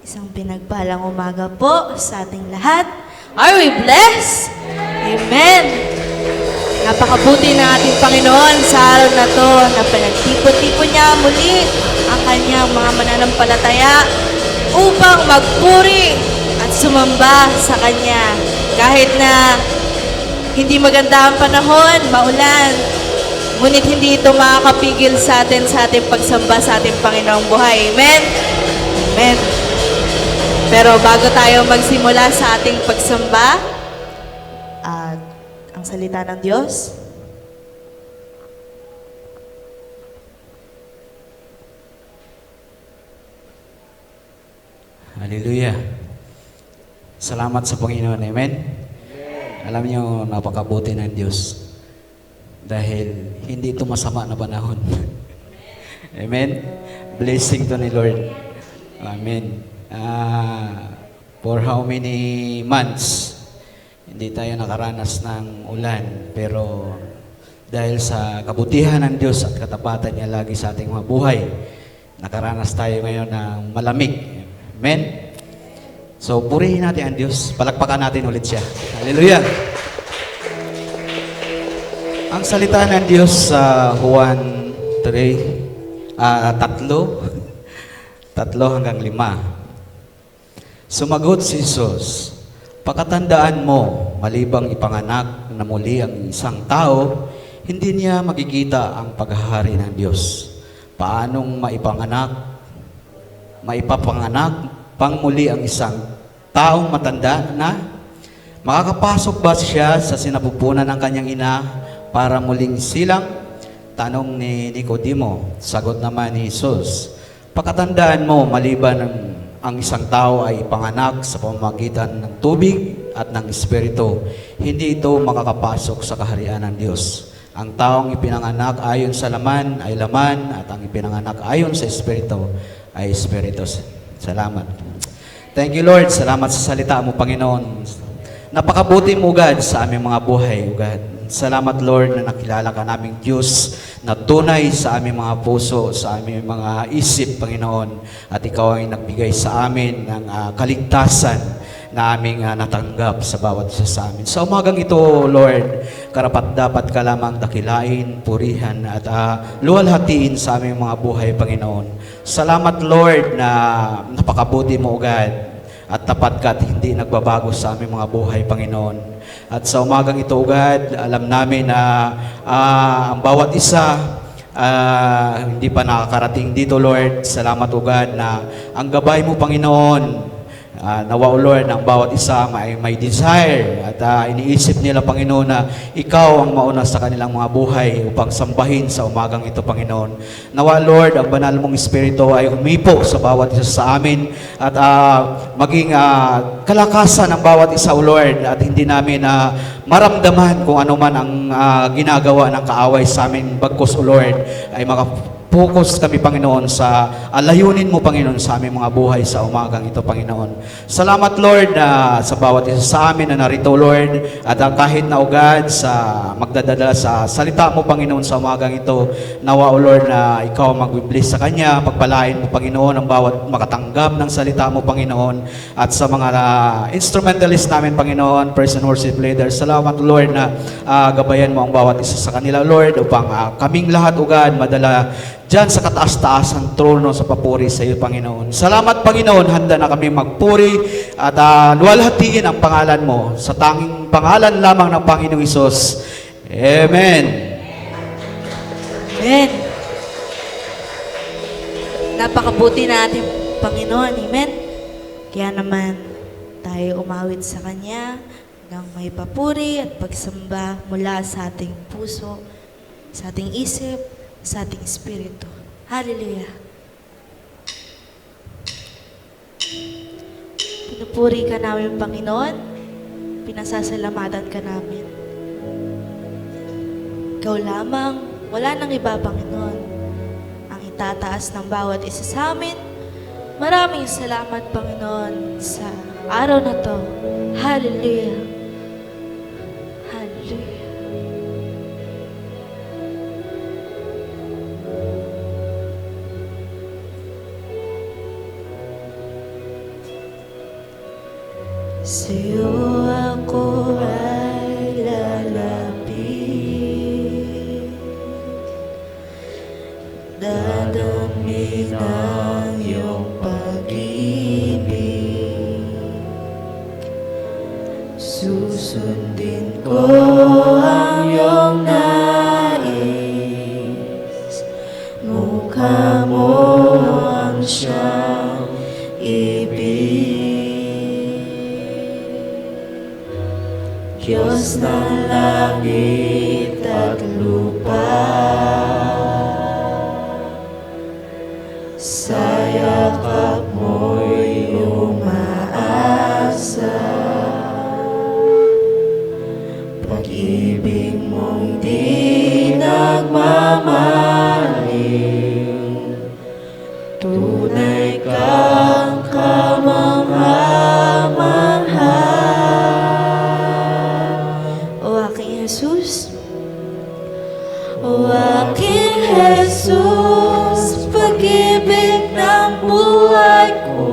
Isang pinagpalang umaga po sa ating lahat. Are we blessed? Amen! Napakabuti ng ating Panginoon sa araw na to na pinagtipon-tipon niya muli ang kanyang mga mananampalataya upang magpuri at sumamba sa Kanya. Kahit na hindi maganda ang panahon, maulan, ngunit hindi ito makakapigil sa ating pagsamba sa ating Panginoong buhay. Amen? Amen. Pero bago tayo magsimula sa ating pagsamba, at ang salita ng Diyos, Hallelujah. Salamat sa Panginoon. Amen? Alam niyo, napakabuti ng Diyos. Dahil hindi ito masama na panahon. Amen? Blessing to ni Lord. Amen. For how many months, hindi tayo nakaranas ng ulan. Pero dahil sa kabutihan ng Diyos at katapatan niya lagi sa ating mga buhay, nakaranas tayo ngayon ng malamig. Amen? So, purihin natin ang Diyos. Palakpakan natin ulit siya. Hallelujah! Ang salita ng Diyos sa Juan 3, 3 hanggang 5. Sumagot si Jesus, "Pakatandaan mo, malibang ipanganak na muli ang isang tao, hindi niya makikita ang paghahari ng Diyos. Paanong maipapanganak pang muli ang isang taong matanda na? Makakapasok ba siya sa sinapupunan ng kanyang ina para muling silang?" Tanong ni Nicodemo. Sagot naman ni Jesus, "Pakatandaan mo, maliban ang isang tao ay panganak sa pamamagitan ng tubig at ng Espiritu, hindi ito makakapasok sa kaharian ng Diyos. Ang taong ipinanganak ayon sa laman ay laman, at ang ipinanganak ayon sa Espiritu ay Espiritu." Salamat. Thank you, Lord. Salamat sa salita mo, Panginoon. Napakabuti mo, God, sa aming mga buhay, God. Salamat, Lord, na nakilala ka naming Diyos na tunay sa aming mga puso, sa aming mga isip, Panginoon. At Ikaw ay nagbigay sa amin ng kaligtasan na aming natanggap sa bawat isa sa amin. Sa umagang ito, Lord, karapat-dapat ka lamang dakilain, purihan, at luwalhatiin sa aming mga buhay, Panginoon. Salamat, Lord, na napakabuti mo, God, at tapat ka at hindi nagbabago sa aming mga buhay, Panginoon. At sa umagang ito, God, alam namin na ang bawat isa hindi pa nakakarating dito, Lord. Salamat, O God, na ang gabay mo, Panginoon, nawa, O Lord, ng bawat isa may desire at iniisip nila, Panginoon, na Ikaw ang mauna sa kanilang mga buhay upang sambahin sa umagang ito, Panginoon. Nawa, Lord, ang banal mong Espiritu ay humipo sa bawat isa sa amin at maging kalakasan ng bawat isa, O Lord, at hindi namin maramdaman kung ano man ang ginagawa ng kaaway sa amin. Bagkus, O Lord, ay focus kami, Panginoon, sa layunin mo, Panginoon, sa aming mga buhay sa umagang ito, Panginoon. Salamat, Lord, sa bawat isa sa amin na narito, Lord, at kahit na, O God, sa magdadala sa salita mo, Panginoon, sa umagang ito, nawa, O Lord, na Ikaw mag-bless sa kanya, pagpalain mo, Panginoon, ang bawat makatanggap ng salita mo, Panginoon, at sa mga instrumentalist namin, Panginoon, praise and worship leaders. Salamat, Lord, na gabayan mo ang bawat isa sa kanila, Lord, upang kaming lahat, O God, madala diyan sa kataas-taasang trono sa papuri sa iyo, Panginoon. Salamat, Panginoon, handa na kami magpuri at luwalhatiin ang pangalan mo sa tanging pangalan lamang ng Panginoong Hesus. Amen. Amen. Napakabuti na ating Panginoon. Amen. Kaya naman tayo umawit sa Kanya ng may papuri at pagsamba mula sa ating puso, sa ating isip, sa ating espiritu. Hallelujah. Pinupuri ka namin, Panginoon. Pinasasalamatan ka namin. Ikaw lamang, wala nang iba, Panginoon, ang itataas ng bawat isa sa amin. Maraming salamat, Panginoon, sa araw na to. Hallelujah. Hallelujah. sa'yo ako ay lalapit. Dadamit ng iyong pag-ibig, susundin ko ang iyong nais. Mukha mo ang siyang ibig. Diyos ng langit at lupa, sa yakap mo'y umaasa. Pag-ibig mong di nagmamaling, tunay kang kamangha-mangha. O aking Jesus, o aking Jesus, pag-ibig ng buhay ko,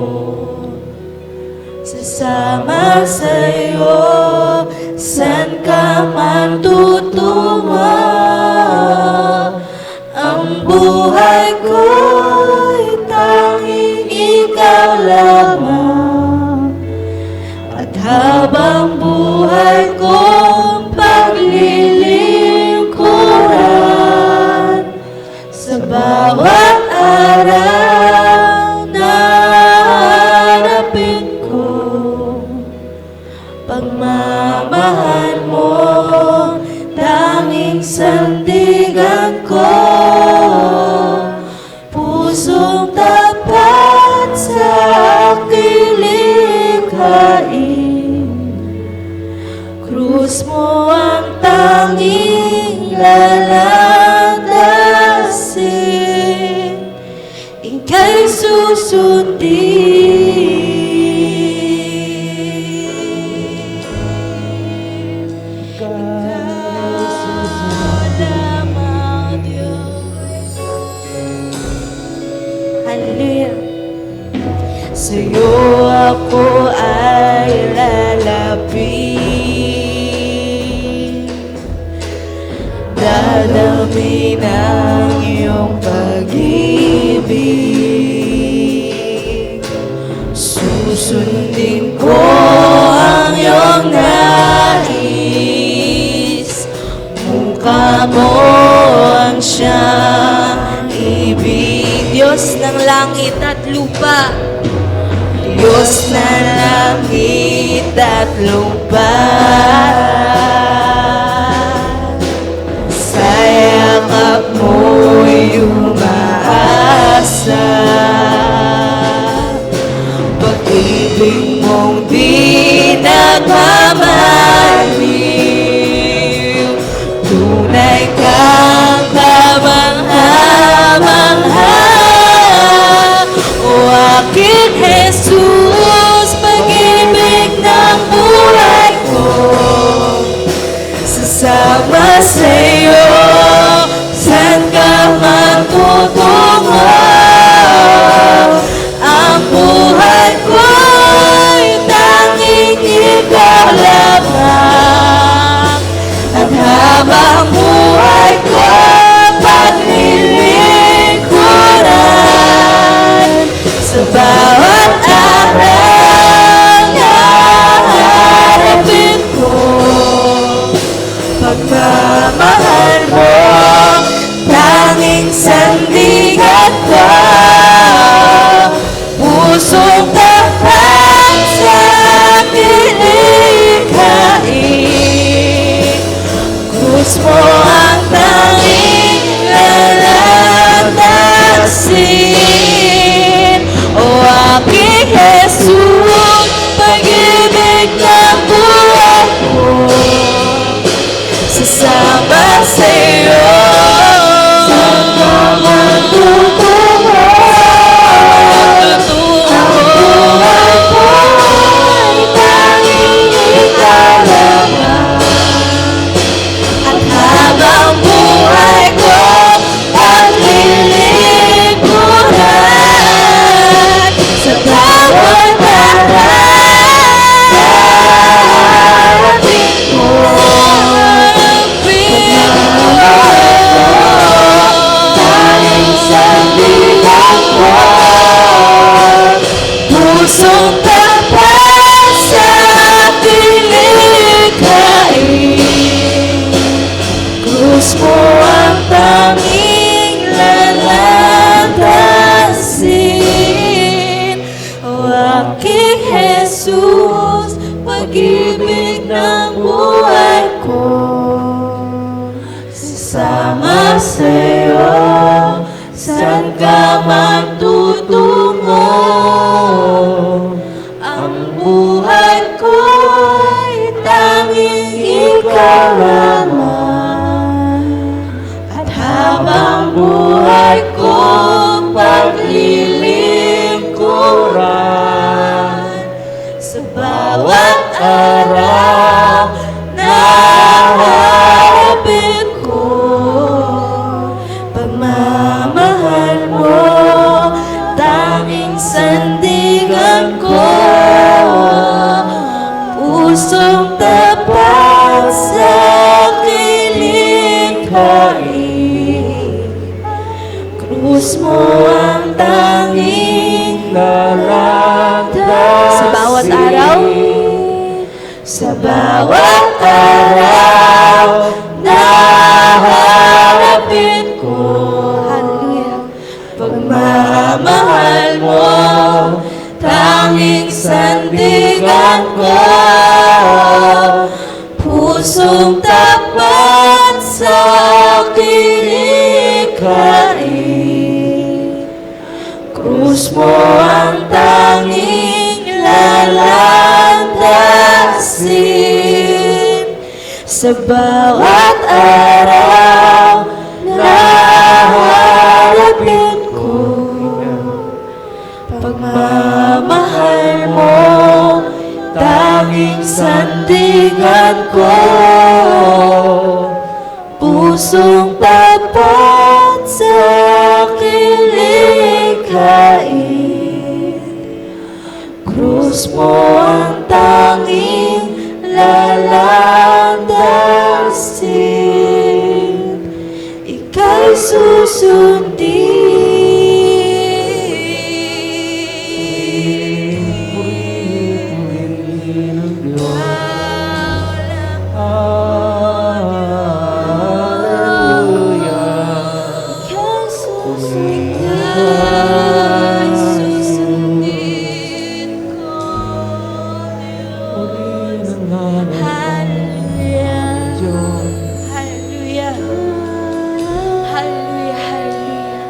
sasama sa'yo, saan ka man tutungo. Ang buhay ko'y tanging ikaw lamang, at habang buhay kong paglilingkuran, sa bawat araw na hanapin ko pagmamahal mo, tanging sandigan ko. Pusong tapat sa aking likhain, krus mo ang tanging lalandasin, ika'y susundin. Hallelujah. Sa'yo ako ay lalapit, dadamin ang iyong pag-ibig, susundin ko ang iyong nais. Mukha mo ang siyang ibig. Diyos ng langit at lupa, Diyos ng langit at lupa, sa yakap mo'y umaasa. Pag-ibig mong di nagmamaliw, tunay kang kamangha-mangha. O aking Jesus, pag-ibig ng buhay ko, sasama sa'yo, saan ka man tutungo. Ang buhay ko'y tanging ikaw lamang, at habang buhay ko paglilingkuran, sa bawat tanging Sa bawat araw, sa bawat araw na haharapin ko. hallelujah, Pagmamahal mo, tanging sandigan ko. Pusong tapat sa kilikhain. Krus mo ang tanging lalandasin. Sa bawat araw na haharapin ko. Pagmamahal mo, tanging sandigan ko. Pusong tapat sa kilikhain. Krus mo ang tanging lalandasin. Ika'y hallelujah, hallelujah, hallelujah,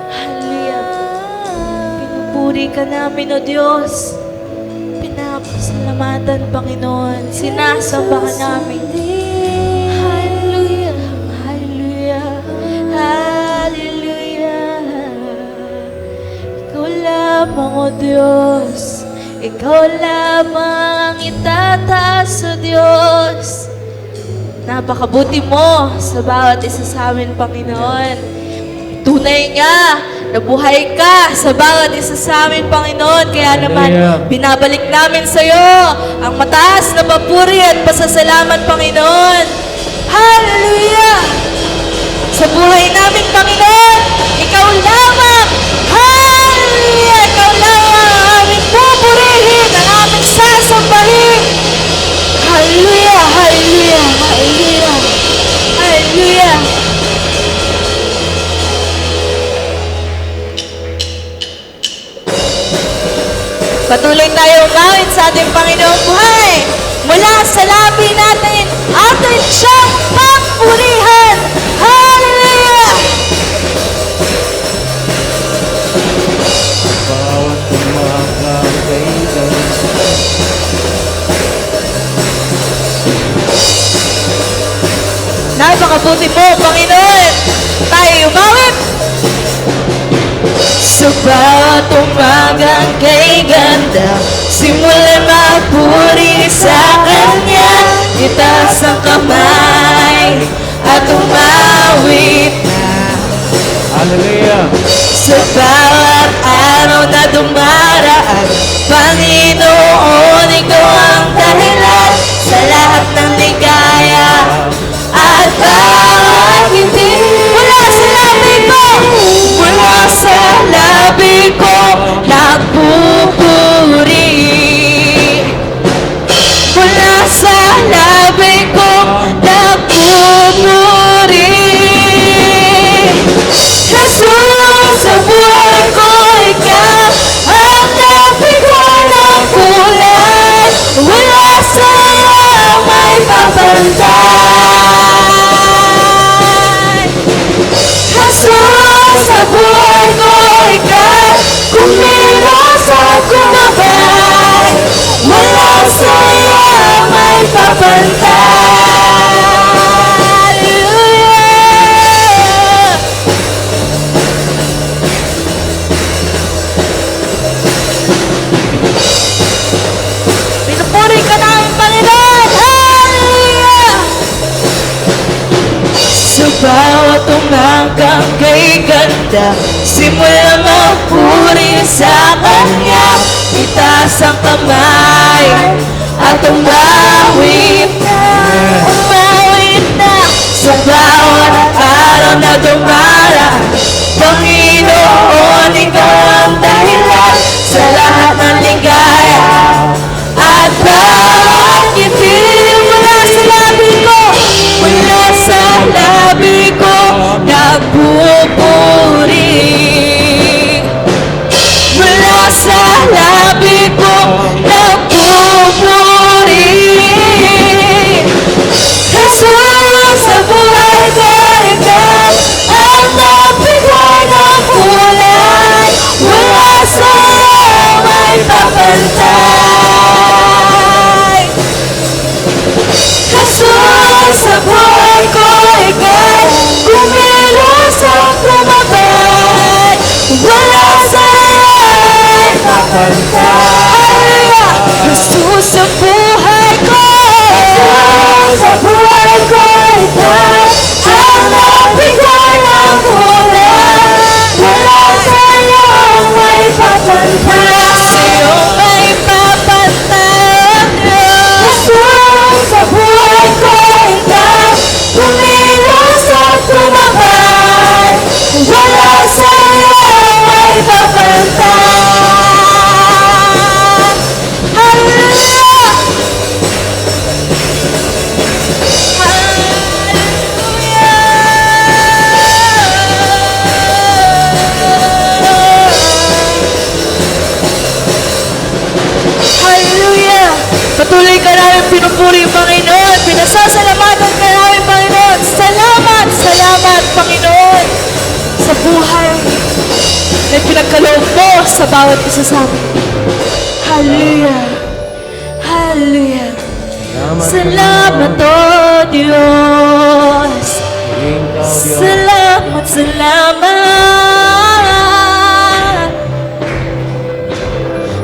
hallelujah. Pinupuri ka namin, O Diyos. Pinapasalamatan, Panginoon. Sinasamba ka namin. Hallelujah, hallelujah, hallelujah. Ikaw lamang, O Diyos. Ikaw lamang ang itataas, O Diyos. Napakabuti mo sa bawat isa sa amin, Panginoon. Tunay nga, nabuhay ka sa bawat isa sa amin, Panginoon. Kaya naman, binabalik namin sa iyo ang mataas na papuri at pasasalamat, Panginoon. Hallelujah! Sa buhay namin, Panginoon, ikaw lamang. Hallelujah! Ikaw lamang ang aming pupurihin, ang aming sasambahin. Hallelujah! Hallelujah! Hallelujah! Hallelujah! Patuloy tayo umawit sa ating Panginoong buhay. Mula sa labi natin, atin siyang papurihan. Hallelujah! bawat umaga kay Napakabuti mo, Panginoon. Tayo umawit. Sa bawat umagang kay ganda, simulan mapuri sa Kanya. Itaas ang kamay at umawit na. Hallelujah! Sa bawat araw na dumaraan, Panginoon, Ikaw ang dahilan sa lahat ng ligaya at bawat hindi. Mula sa labi ko, mula sa labi ko, nagpupuri. Mula sa labi ko, nagpupuri. Jesus, sa buhay ko, Ikaw ang nabigyan ng kulay. Wala sa iyo may papantay. Jesus, sa buhay ko, Ikaw kumilos at kumabay. Wala sa iyo may papantay. Hallelujah! Pinupuri ka namin, Panginoon! Hallelujah! Sa bawat umagang kay ganda, simula mapuri sa Kanya. Itaas ang kamay at umawit na. Umawit na sa bawat araw na dumaraan. Panginoon, Ikaw Hallelujah! Jesus sa buhay ko! Jesus sa buhay ko, ikaw ang nagbigay ng kulay. Wala sa'yo ang may papantay. Sa'yo may papantay. Jesus sa buhay ko, ikaw tumilos at tumabay. Wala sa'yo ang may papantay. Hallelujah! Hallelujah! Patuloy ka namin pinupuri, Panginoon. Pinasasalamatan ka namin, Panginoon. Salamat, salamat, Panginoon, sa buhay na pinagkaloob mo sa bawat isa sa amin. Hallelujah! Hallelujah! Salamat, O Diyos! Salamat, salamat!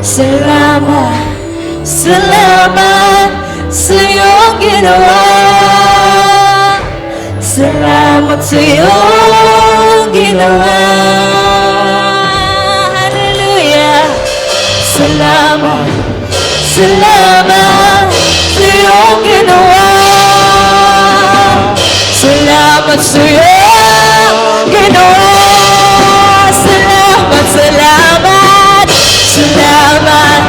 Salamat, salamat sa iyong ginawa. Salamat sa iyong ginawa. Hallelujah! Salamat, salamat sa iyong ginawa. Salamat sa iyong ginawa. Salamat, salamat, salamat,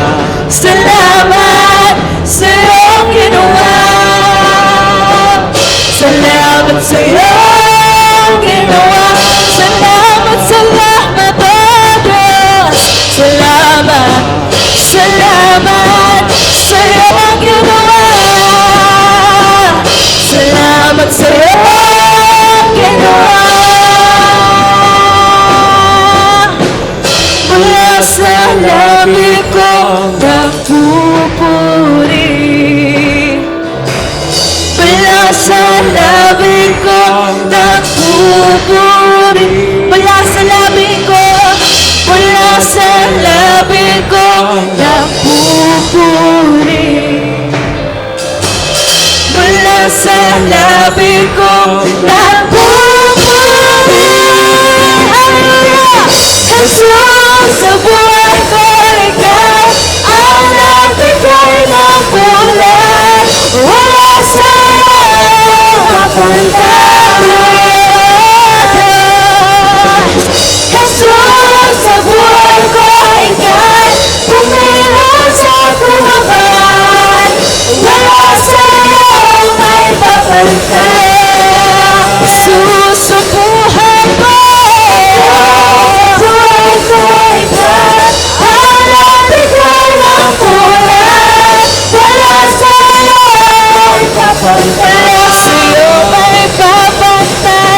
salamat sa iyong ginawa. Salamat sa iyong ginawa. Salamat, salamat, O Diyos. Salamat, salamat sa iyong ginawa. Salamat sa iyong ginawa. Mula sa labi ko nagpupuri. Mula sa labi ko nagpupuri. Mula sa labi ko, mula sa labi ko nagpupuri. Mula sa labi ko nagpupuri. Hallelujah! Jesus sa buhay ko, ikaw ang nagbigay ng kulay. Wala sa'yo mapantay. Jesus sa buhay ko, ikaw tumilos at tumabay. Wala sa'yo may papantay. Jesus sa buhay ko, buhay ko, ikaw ang nagbigay ng kulay. Wala sa'yo may papantay. Sa'yo may papantay.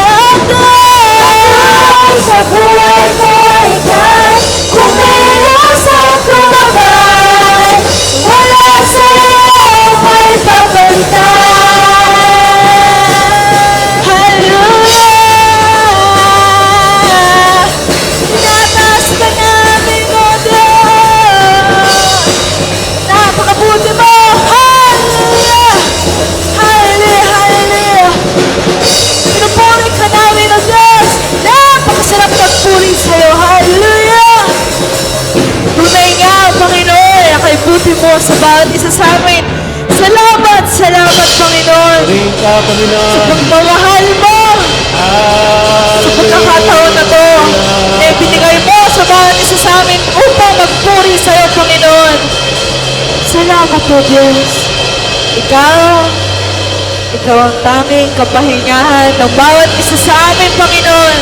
Sa buhay ko, ikaw kumilos at tumabay. Wala sa'yo may papantay. Hallelujah! Tinataas ka namin, O Diyos. Napakabuti mo. Hallelujah! Hallelujah! Hallelujah! Pinupuri ka namin, O Diyos. Napakasarap magpuri sa'yo. Hallelujah! Tunay nga, Panginoon, ang kaibuti mo sa bawat isa sa amin. Salamat, salamat, Panginoon. Ring ka, Panginoon. Pagmamahal mo sa pagkakataon na to, eh binigay mo sa bawat isa sa amin upang magpuri sa'yo, Panginoon. Salamat, O Diyos. Ikaw ang tanging kapahingahan ng bawat isa sa amin, Panginoon.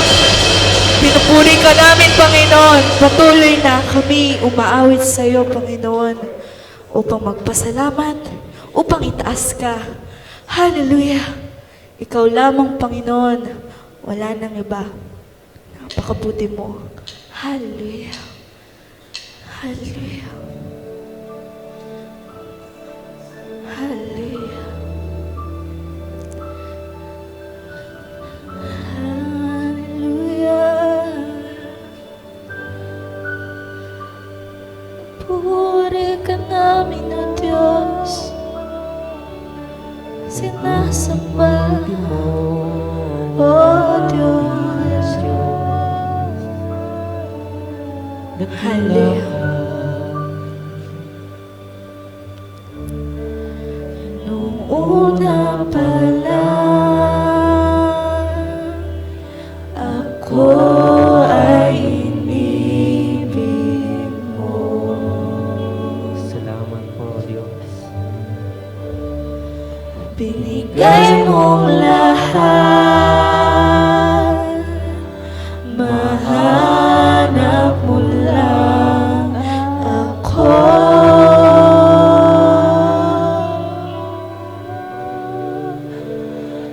Pinupuri ka namin, Panginoon. Patuloy na kami umaawit sa iyo, Panginoon, upang magpasalamat, upang itaas ka. Hallelujah! Ikaw lamang, Panginoon. Wala nang iba. Napakabuti mo. Hallelujah! Hallelujah! Hallelujah! Hallelujah! Pinupuri ka namin, O Diyos. Sinasamba, O Diyos. Hallelujah. Nung una pa lang, ako ay inibig mo. Salamat po, Diyos. Binigay mong lahat, mahanap mo lang ako.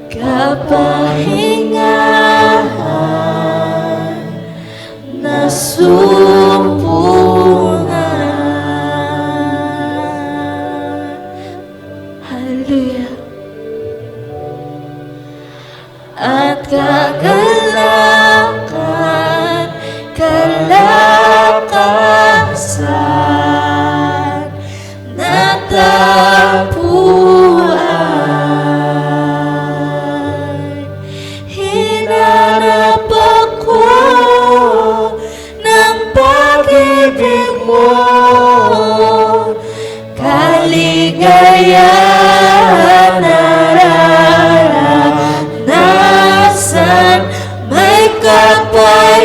Kapahingahan na sumpungan. Hallelujah. At kagalakan, kalakasan, natagpuan. Hinanap ako ng pag-ibig mo, kaligayahan nararanasan, may kapayapaan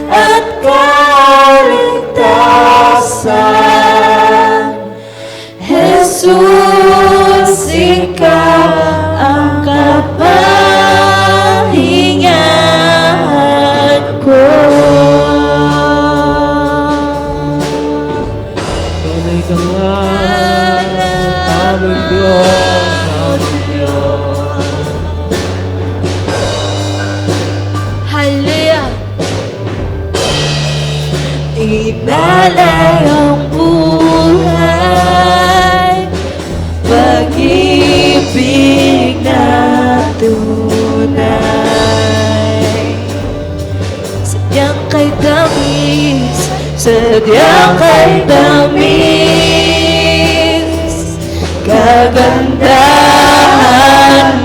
at kaligtasan. Jesus, ikaw ang kapahingahan ko. Tunay ka nga, aming Diyos, aming Diyos. Hallelujah! Inalay ang buhay, pag-ibig na tunay. Sadyang kay tamis, sadyang kay tamis, kagandahan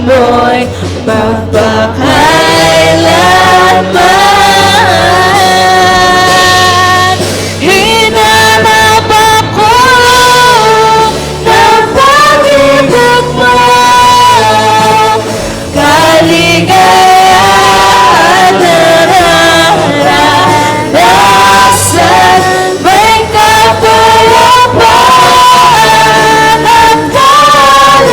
mo'y magpakailanman. Hinanap ako ng pag-ibig mo, kaligayahan nararanasan, may kapayapaan at kaligtasan.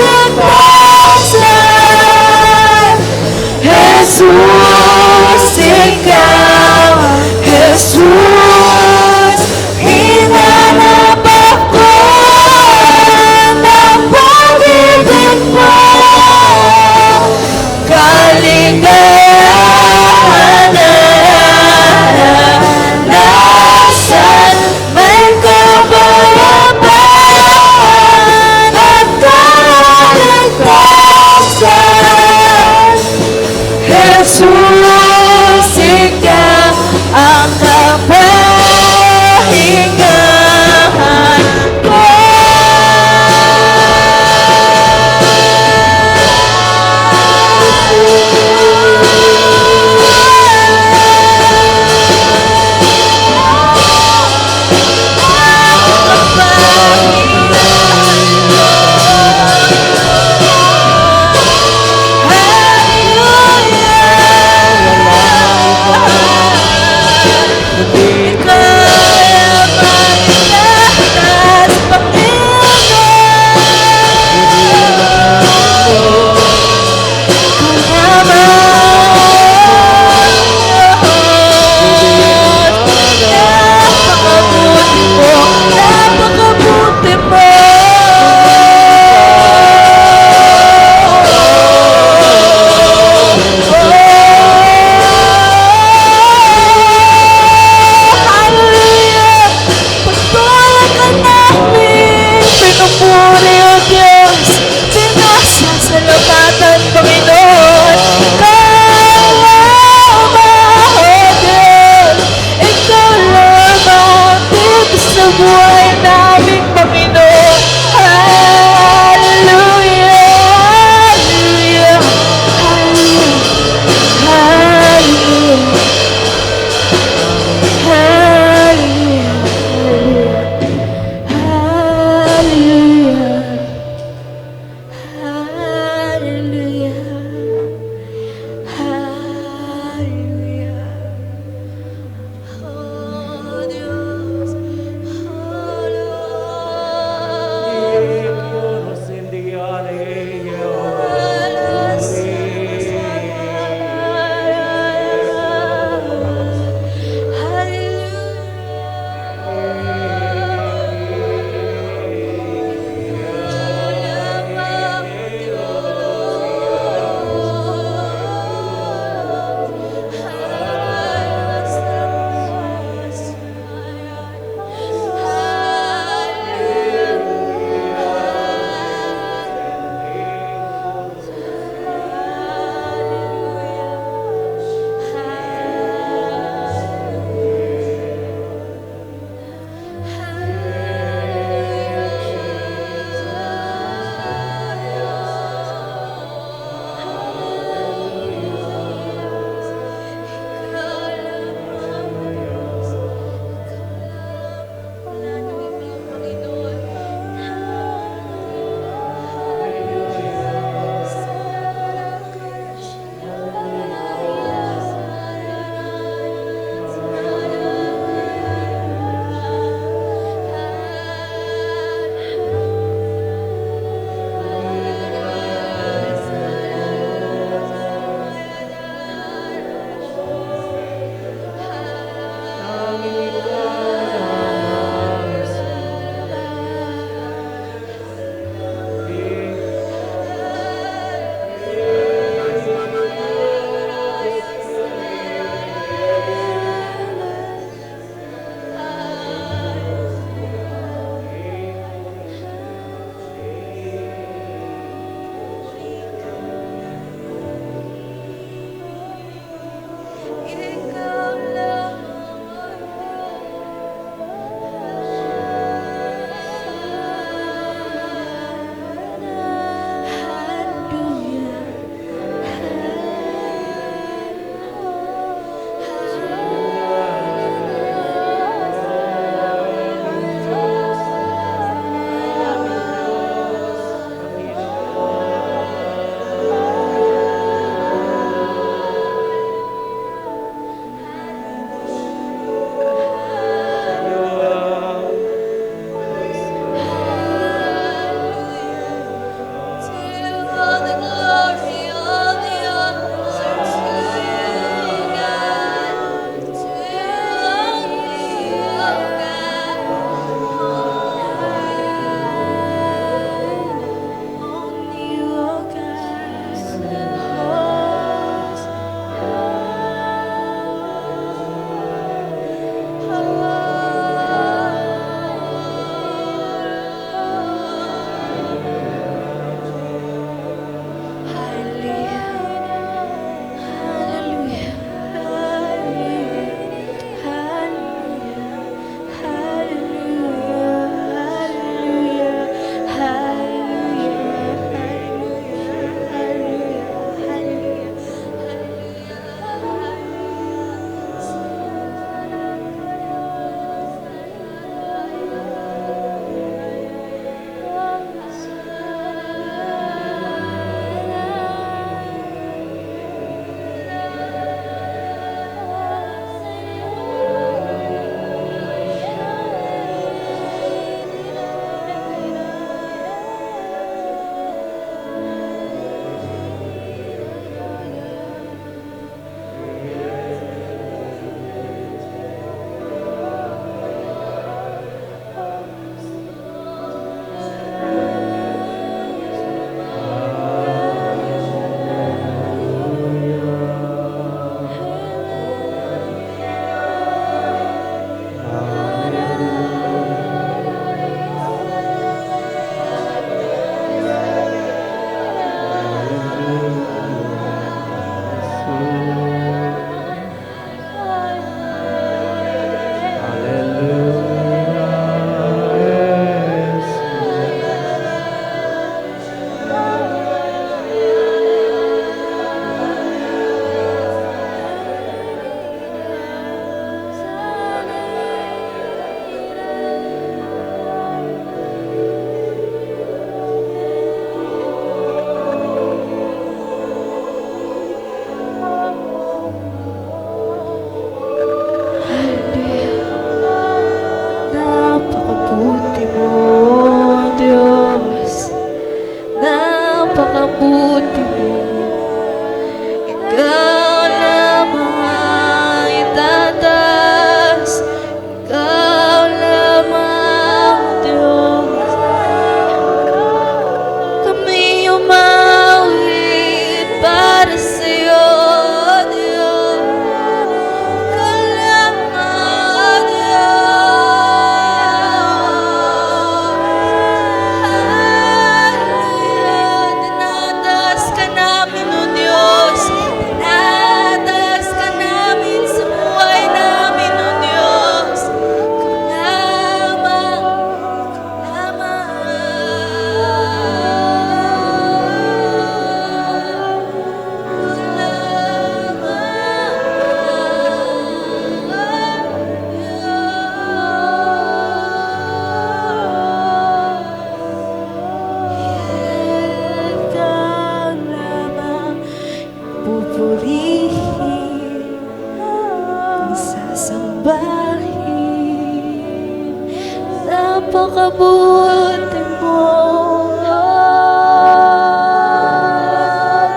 napakabuti mo,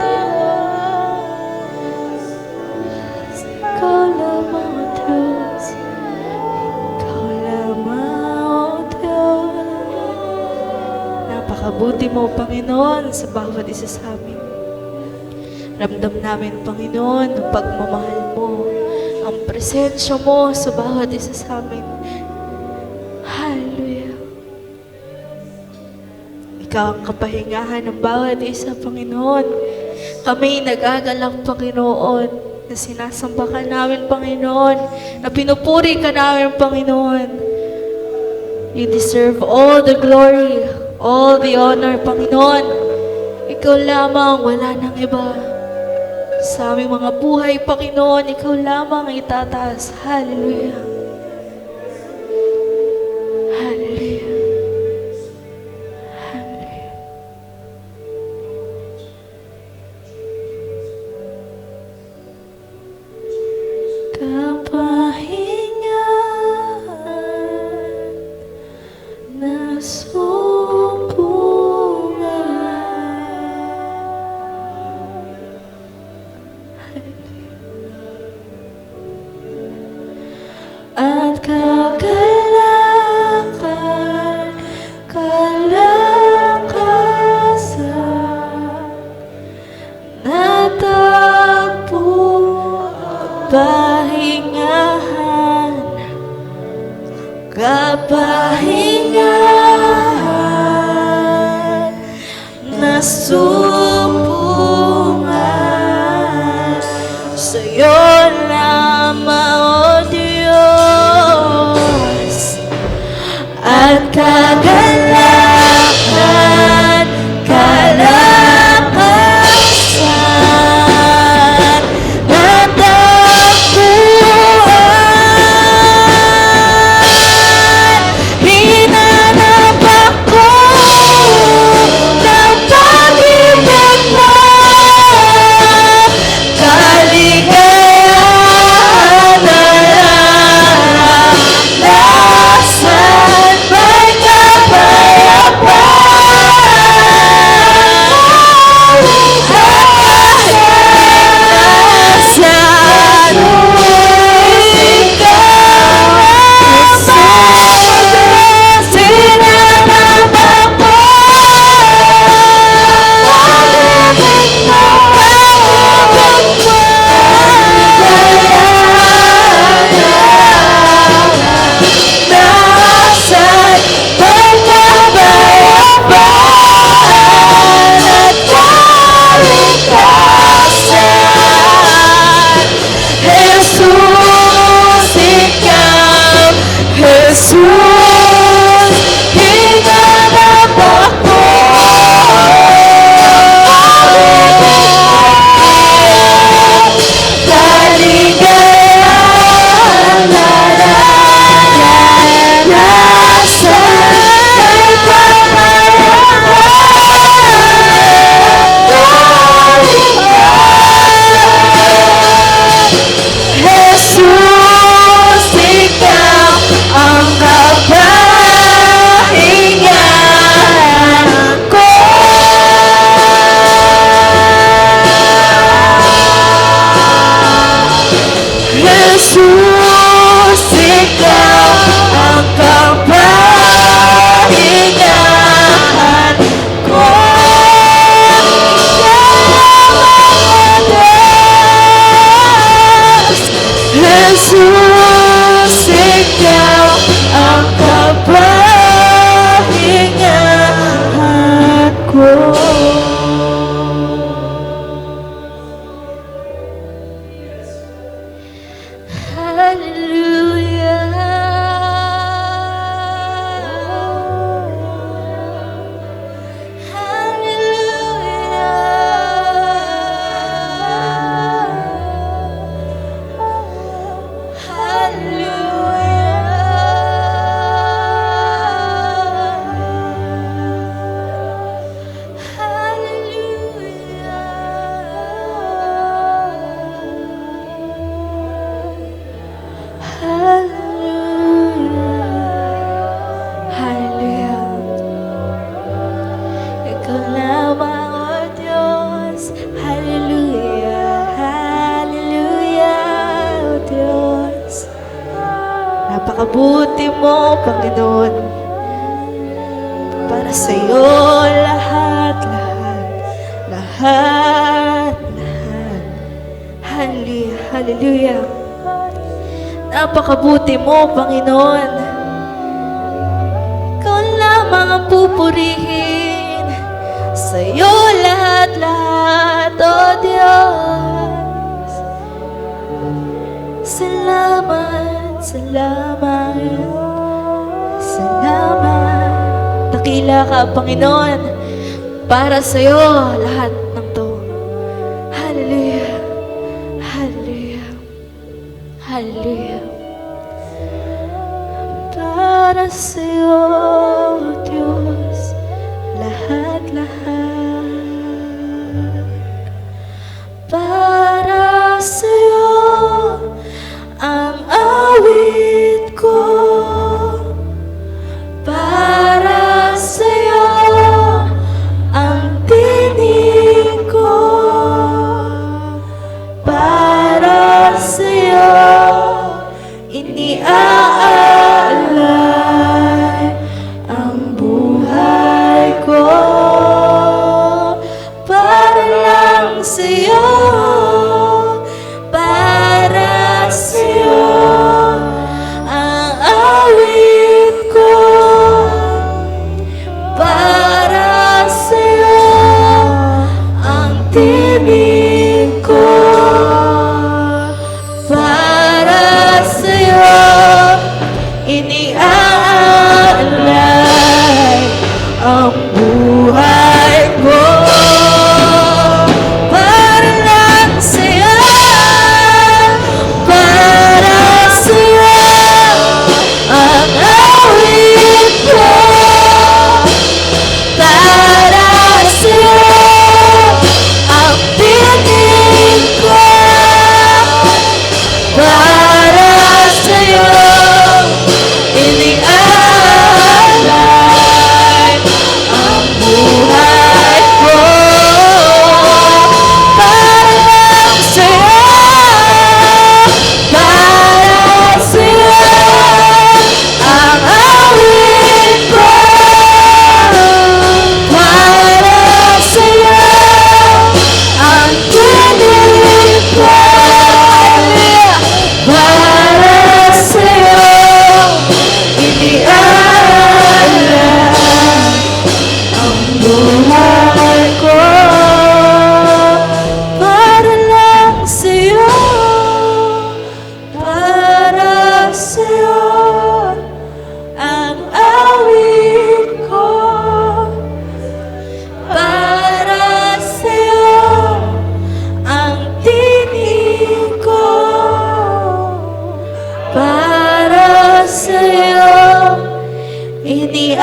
Diyos. Ikaw lamang, O Diyos. Ikaw lamang, O Diyos. Napakabuti mo, Panginoon, sa bawat isa sa amin. Ramdam namin, Panginoon, ang pagmamahal mo, ang presensya mo sa bawat isa sa amin. Hallelujah. Ikaw ang kapahingahan ng bawat isa, Panginoon. Kami nagagalak, Panginoon, na sinasamba ka namin, Panginoon, na pinupuri ka namin, Panginoon. You deserve all the glory, all the honor, Panginoon. Ikaw lamang, wala nang iba. Sa aming mga buhay, Panginoon, ikaw lamang ang itataas. Hallelujah. Hallelujah. Hallelujah. Kapahingahan na at kagalakan, kalakasan, natagpo, kapahingahan, kapahingahan, nasumpungan sa'yo lamang, O Diyos. At kagalakan, kalakasan, natagpuan, hinanap ako ng pag-ibig Napakabuti mo, Panginoon. Para sa'yo lahat, lahat, lahat, lahat. Hallelujah, hallelujah. Napakabuti mo, Panginoon. Ikaw lamang ang pupurihin. Sa'yo lahat, lahat, O Diyos. Salamat, salamat, salamat. Dakila ka, Panginoon. Para sa'yo lahat ng to. Hallelujah, hallelujah, hallelujah. Para sa'yo, Diyos, lahat, lahat. Para sa'yo ang awit ko. Para sa'yo ang tinig ko. Para sa'yo iniaalay ang buhay ko. Para lang sa'yo, para sa'yo ang awit ko. Para sa'yo ang tinig ko. Para sa'yo iniaalay ang buhay ko. Para lang sa'yo, para sa'yo ang awit ko. Para sa'yo ang tinig ko. Para sa'yo iniaalay ang buhay ko. Para lang sa'yo, para sa'yo ang awit ko. Para sa'yo ang tinig ko. Para sa'yo iniaalay ang buhay ko. Para lang sa'yo, para sa'yo ang awit ko. Para sa'yo ang tinig ko. Para sa'yo iniaalay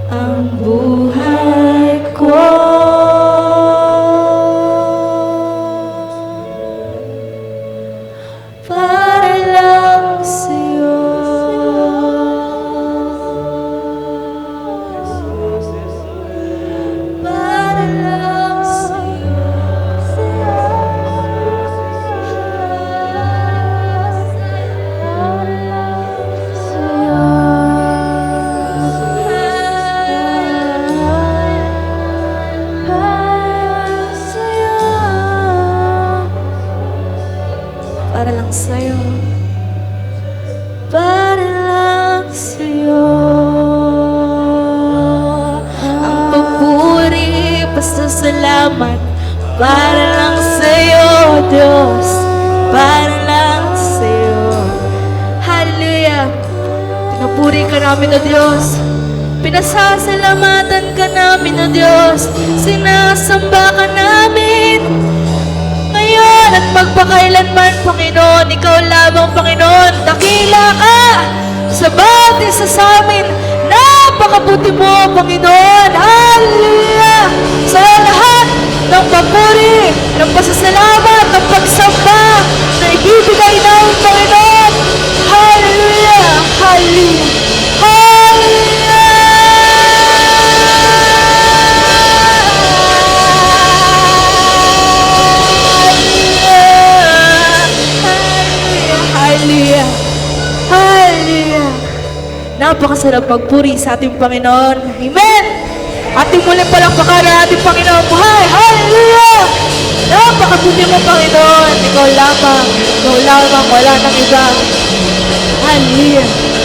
ang buhay ko. Para lang sa'yo. Para lang sa'yo. Para lang sa'yo. Para lang sa'yo. Ang papuri, pasasalamat. Para lang sa'yo, Diyos. Para lang sa'yo. Hallelujah. Pinapuri ka namin, O Diyos. Pinasasalamatan ka namin, O Diyos. Sinasamba ka namin. Ngayon at magpakailanman, Panginoon, Ikaw lamang, Panginoon. Dakila ka sa bawat isa sa amin. Napakabuti mo, Panginoon. Hallelujah! Sa lahat ng papuri, ng pasasalamat, ng pagsamba na ibibigay namin, Panginoon. Hallelujah! Hallelujah! Hallelujah! Hallelujah! Napakasarap magpuri sa ating Panginoon. Amen! Ating muli palakpakan ang ating Panginoon. Buhay! Hallelujah! Napakabuti mo, Panginoon. Ikaw lamang, wala nang iba. Hallelujah!